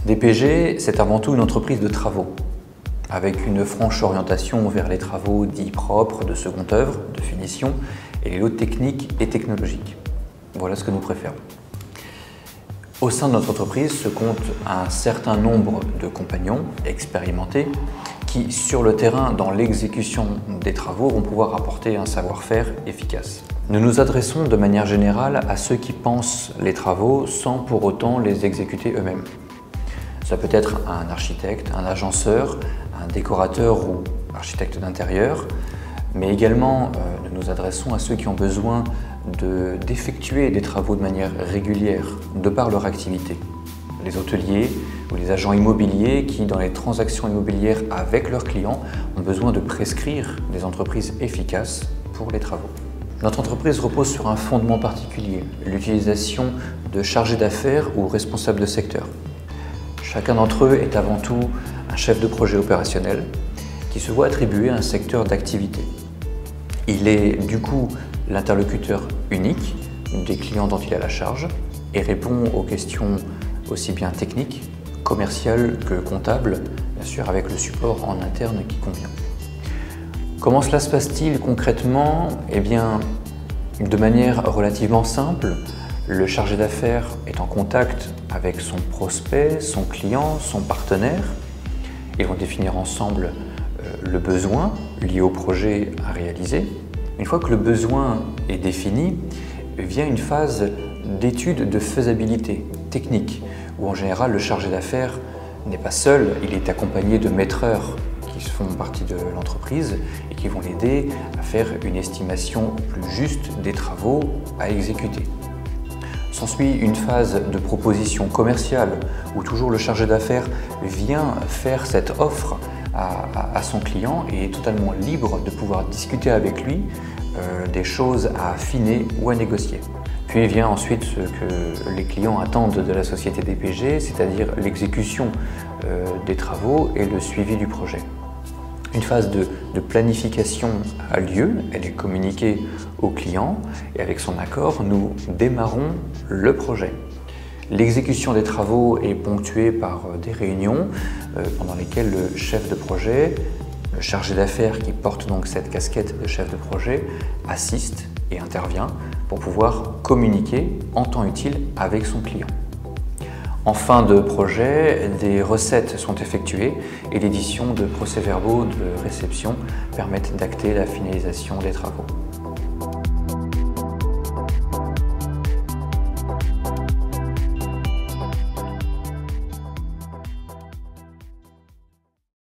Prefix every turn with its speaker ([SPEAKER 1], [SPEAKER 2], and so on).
[SPEAKER 1] DPG, c'est avant tout une entreprise de travaux, avec une franche orientation vers les travaux dits propres, de seconde œuvre, de finition, et les lots techniques et technologiques. Voilà ce que nous préférons. Au sein de notre entreprise se compte un certain nombre de compagnons expérimentés qui, sur le terrain, dans l'exécution des travaux, vont pouvoir apporter un savoir-faire efficace. Nous nous adressons de manière générale à ceux qui pensent les travaux sans pour autant les exécuter eux-mêmes. Ça peut être un architecte, un agenceur, un décorateur ou architecte d'intérieur, mais également nous nous adressons à ceux qui ont besoin d'effectuer des travaux de manière régulière, de par leur activité. Les hôteliers ou les agents immobiliers qui, dans les transactions immobilières avec leurs clients, ont besoin de prescrire des entreprises efficaces pour les travaux. Notre entreprise repose sur un fondement particulier, l'utilisation de chargés d'affaires ou responsables de secteur. Chacun d'entre eux est avant tout un chef de projet opérationnel qui se voit attribuer un secteur d'activité. Il est du coup l'interlocuteur unique des clients dont il a la charge et répond aux questions aussi bien techniques, commerciales que comptables, bien sûr avec le support en interne qui convient. Comment cela se passe-t-il concrètement? Eh bien, de manière relativement simple, le chargé d'affaires est en contact avec son prospect, son client, son partenaire. Ils vont définir ensemble le besoin lié au projet à réaliser. Une fois que le besoin est défini, vient une phase d'étude de faisabilité technique, où en général le chargé d'affaires n'est pas seul, il est accompagné de maîtreurs qui font partie de l'entreprise et qui vont l'aider à faire une estimation plus juste des travaux à exécuter. S'ensuit une phase de proposition commerciale où toujours le chargé d'affaires vient faire cette offre à son client et est totalement libre de pouvoir discuter avec lui des choses à affiner ou à négocier. Puis vient ensuite ce que les clients attendent de la société DPG, c'est-à-dire l'exécution des travaux et le suivi du projet. Une phase de planification a lieu, elle est communiquée au client et avec son accord, nous démarrons le projet. L'exécution des travaux est ponctuée par des réunions pendant lesquelles le chef de projet, le chargé d'affaires qui porte donc cette casquette de chef de projet, assiste et intervient pour pouvoir communiquer en temps utile avec son client. En fin de projet, des recettes sont effectuées et l'édition de procès-verbaux de réception permettent d'acter la finalisation des travaux.